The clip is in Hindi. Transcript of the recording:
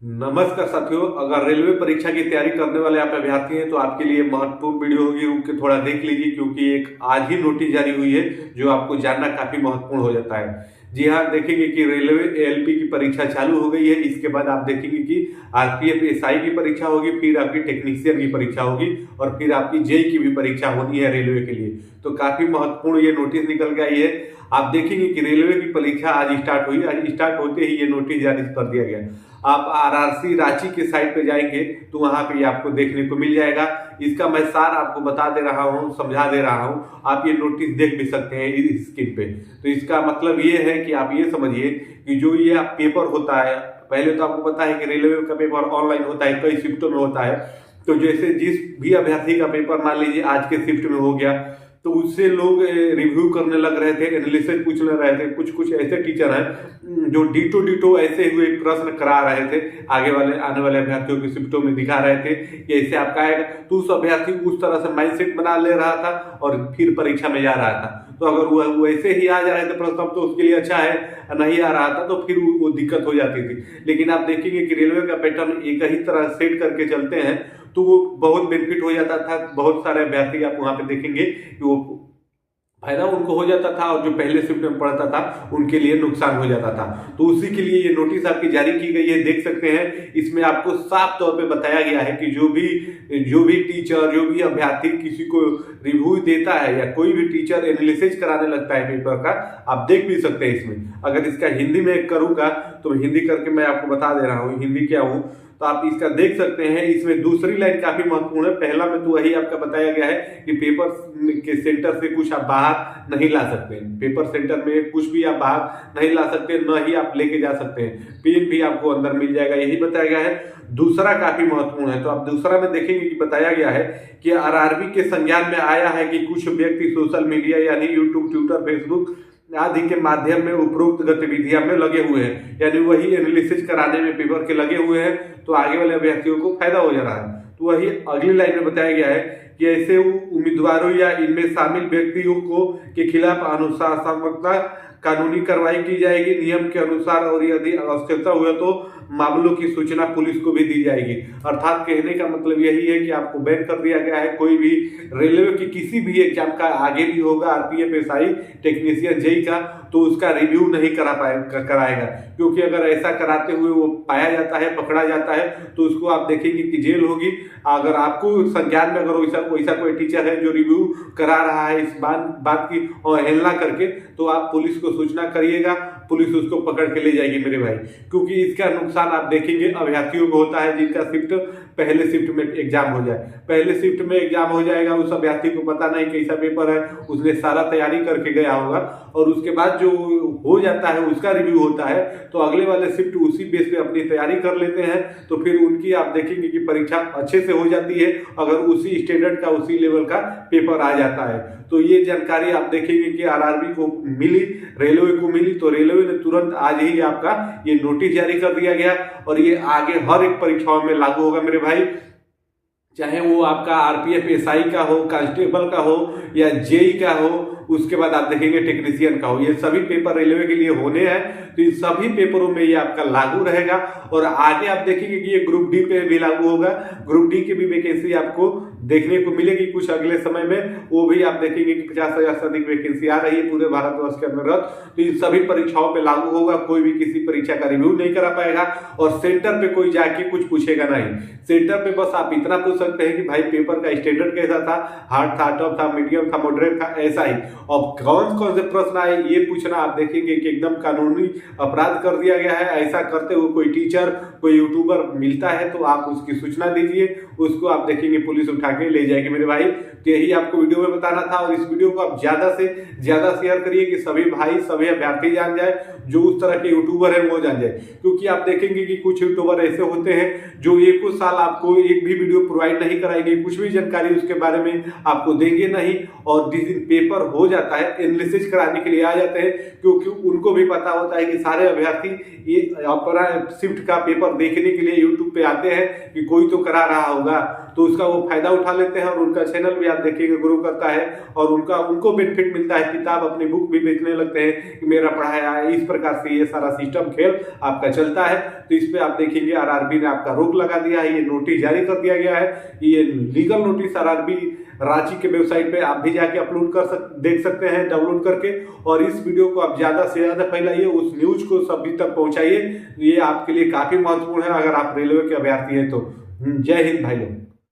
नमस्कार साथियों, अगर रेलवे परीक्षा की तैयारी करने वाले आप अभ्यर्थी हैं तो आपके लिए महत्वपूर्ण वीडियो होगी। रुक के थोड़ा देख लीजिए क्योंकि एक आज ही नोटिस जारी हुई है जो आपको जानना काफी महत्वपूर्ण हो जाता है। जी हाँ, देखेंगे कि रेलवे एएलपी की परीक्षा चालू हो गई है। इसके बाद आप देखेंगे कि आरपीएफ एसआई की परीक्षा होगी, फिर आपकी टेक्नीशियन की परीक्षा होगी और फिर आपकी जेई की भी परीक्षा होनी है रेलवे के लिए। तो काफी महत्वपूर्ण ये नोटिस निकल के आई है। आप देखेंगे कि रेलवे की परीक्षा आज स्टार्ट हुई। आज स्टार्ट होते ही ये नोटिस जारी कर दिया गया। आप आरआरसी रांची के साइट पे जाएंगे तो वहां पे आपको देखने को मिल जाएगा। इसका मैं सार आपको बता दे रहा हूँ, समझा दे रहा हूँ। आप ये नोटिस देख भी सकते हैं इस स्क्रीन पे। तो इसका मतलब ये है कि आप ये समझिए कि जो ये आप पेपर होता है, पहले तो आपको पता है कि रेलवे का पेपर ऑनलाइन होता है, कई शिफ्टों में होता है। तो जैसे जिस भी अभ्यर्थी का पेपर मान लीजिए आज के शिफ्ट में हो गया, तो उससे लोग रिव्यू करने लग रहे थे, एनालिसिस पूछने रहे थे। कुछ कुछ ऐसे टीचर हैं जो डीटो डीटो ऐसे हुए प्रश्न करा रहे थे, आगे वाले आने वाले अभ्यर्थियों की शिफ्टों में दिखा रहे थे कि ऐसे आपका आएगा। तो उस अभ्यर्थी उस तरह से माइंडसेट बना ले रहा था और फिर परीक्षा में जा रहा था। तो अगर वो वैसे ही आ जा रहे थे प्रश्न, तो उसके लिए अच्छा है। नहीं आ रहा था तो फिर वो दिक्कत हो जाती थी। लेकिन आप देखेंगे कि रेलवे का पैटर्न एक ही तरह सेट करके चलते हैं तो वो बहुत बेनिफिट हो जाता था। बहुत सारे अभ्यर्थी आप वहां पे देखेंगे कि वो फायदा उनको हो जाता था और जो पहले शिफ्ट में पढ़ता था उनके लिए नुकसान हो जाता था। तो उसी के लिए ये नोटिस आपकी जारी की गई है, देख सकते हैं। इसमें आपको साफ तौर पे बताया गया है कि जो भी टीचर, जो भी अभ्यर्थी किसी को रिव्यू देता है या कोई भी टीचर एनालिसिस कराने लगता है पेपर का, आप देख भी सकते हैं इसमें। अगर इसका हिंदी में करूंगा तो हिंदी करके मैं आपको बता दे रहा हूँ हिंदी क्या हूँ, तो आप इसका देख सकते हैं। इसमें दूसरी लाइन काफी महत्वपूर्ण है। पहला में तो वही आपका बताया गया है कि पेपर के सेंटर से कुछ आप बाहर नहीं ला सकते। पेपर सेंटर में कुछ भी आप बाहर नहीं ला सकते, न ही आप लेके जा सकते हैं। पेन भी आपको अंदर मिल जाएगा, यही बताया गया है। दूसरा काफी महत्वपूर्ण है, तो आप दूसरा में देखेंगे कि बताया गया है कि आरआरबी के संज्ञान में आया है कि कुछ व्यक्ति सोशल मीडिया यानी यूट्यूब, ट्विटर, फेसबुक आदि के माध्यम में उपरोक्त गतिविधियां में लगे हुए हैं, यानी वही एनालिसिस कराने में पेपर के लगे हुए हैं। तो आगे वाले अभ्यर्थियों को फायदा हो जा रहा है। तो वही अगली लाइन में बताया गया है कि ऐसे उम्मीदवारों या इनमें शामिल व्यक्तियों को के खिलाफ अनुशासनात्मक कानूनी कार्रवाई की जाएगी नियम के अनुसार, और यदि आवश्यकता हुआ तो मामलों की सूचना पुलिस को भी दी जाएगी। अर्थात कहने का मतलब यही है कि आपको बैन कर दिया गया है। कोई भी रेलवे की किसी भी एग्जाम का आगे भी होगा, आरपीएफ, एसआई, टेक्नीशियन, जेई का, तो उसका रिव्यू नहीं कराएगा। क्योंकि अगर ऐसा कराते हुए वो पाया जाता है, पकड़ा जाता है, तो उसको आप देखेंगे कि जेल होगी। अगर आपको संज्ञान में अगर वैसा कोई टीचर है जो रिव्यू करा रहा है इस बात की अवहेलना करके, तो आप पुलिस को सूचना करिएगा, पुलिस उसको पकड़ के ले जाएगी मेरे भाई। क्योंकि इसका नुकसान आप देखेंगे अभ्यर्थियों को होता है जिनका शिफ्ट पहले शिफ्ट में एग्जाम हो जाए। पहले शिफ्ट में एग्जाम हो जाएगा, उस अभ्यर्थी को पता नहीं कैसा पेपर है, उसने सारा तैयारी करके गया होगा, और उसके बाद जो हो जाता है उसका रिव्यू होता है, तो अगले वाले शिफ्ट उसी बेस पे अपनी तैयारी कर लेते हैं। तो फिर उनकी आप देखेंगे कि परीक्षा अच्छे से हो जाती है अगर उसी स्टैंडर्ड का, उसी लेवल का पेपर आ जाता है। तो ये जानकारी आप देखेंगे कि आरआरबी को मिली, रेलवे को मिली, तो रेलवे ने तुरंत आज ही आपका ये नोटिस जारी कर दिया गया और ये आगे हर एक परीक्षाओं में लागू होगा मेरे भाई। चाहे वो आपका आरपीएफ एसआई का हो, कांस्टेबल का हो या जेई का हो, उसके बाद आप देखेंगे टेक्नीशियन का हो, ये सभी पेपर रेलवे के लिए होने हैं। तो इन सभी पेपरों में ये आपका लागू रहेगा। और आगे आप देखेंगे कि ये ग्रुप डी पे भी लागू होगा। ग्रुप डी की भी वैकेंसी आपको देखने को मिलेगी कुछ अगले समय में। वो भी आप देखेंगे कि 50,000 से अधिक वैकेंसी आ रही है पूरे भारतवर्ष के अंतर्गत। तो इन सभी परीक्षाओं पे लागू होगा। कोई भी किसी परीक्षा का रिव्यू नहीं करा पाएगा और सेंटर पे कोई जाके कुछ पूछेगा नहीं। सेंटर पे बस आप इतना पूछ सकते हैं कि भाई पेपर का स्टैंडर्ड कैसा था, हार्ड था, टफ था, मीडियम था, मॉडरेट था, ऐसा ही। अब कौन कौन से प्रश्न आए ये पूछना आप देखेंगे कि एकदम कानूनी अपराध कर दिया गया है। ऐसा करते हुए कोई टीचर, कोई यूट्यूबर मिलता है तो आप उसकी सूचना दीजिए, उसको आप देखेंगे पुलिस उठा के ले जाएगी मेरे भाई। तो यही आपको वीडियो में बताना था और इस वीडियो को आप ज्यादा से ज्यादा शेयर करिए कि सभी भाई, सभी अभ्यर्थी जान जाए, जो उस तरह के यूट्यूबर है वो जान जाए। क्योंकि आप देखेंगे कि कुछ यूट्यूबर ऐसे होते हैं जो एक साल आपको एक भी वीडियो प्रोवाइड नहीं कराएंगे, कुछ भी जानकारी उसके बारे में आपको देंगे नहीं, और जिस दिन पेपर हो जाता है, एनालिसिस कराने के लिए आ जाते हैं, क्योंकि उनको भी पता होता है कि सारे अभ्यर्थी ये अपना शिफ्ट का पेपर देखने के लिए यूट्यूब पे आते हैं कि कोई तो करा रहा होगा, तो उसका वो फायदा उठा लेते हैं और उनका चैनल भी आप देखिएगा ग्रो करता है और उनको बेनिफिट मिलता है। किताब अपनी बुक भी बेचने लगते हैं कि मेरा पढ़ाया है। इस प्रकार से ये सारा सिस्टम खेल आपका चलता है। तो इस पे आप देखेंगे आरआरबी ने आपका रोक लगा दिया है, ये नोटिस जारी कर दिया गया है। ये लीगल नोटिस आरआरबी रांची के वेबसाइट पे आप भी जाके अपलोड देख सकते हैं डाउनलोड करके। और इस वीडियो को आप ज्यादा से ज्यादा फैलाइए, उस न्यूज को सभी तक पहुंचाइए। ये आपके लिए काफी महत्वपूर्ण है अगर आप रेलवे के अभ्यर्थी हैं तो। जय हिंद भाई लोग।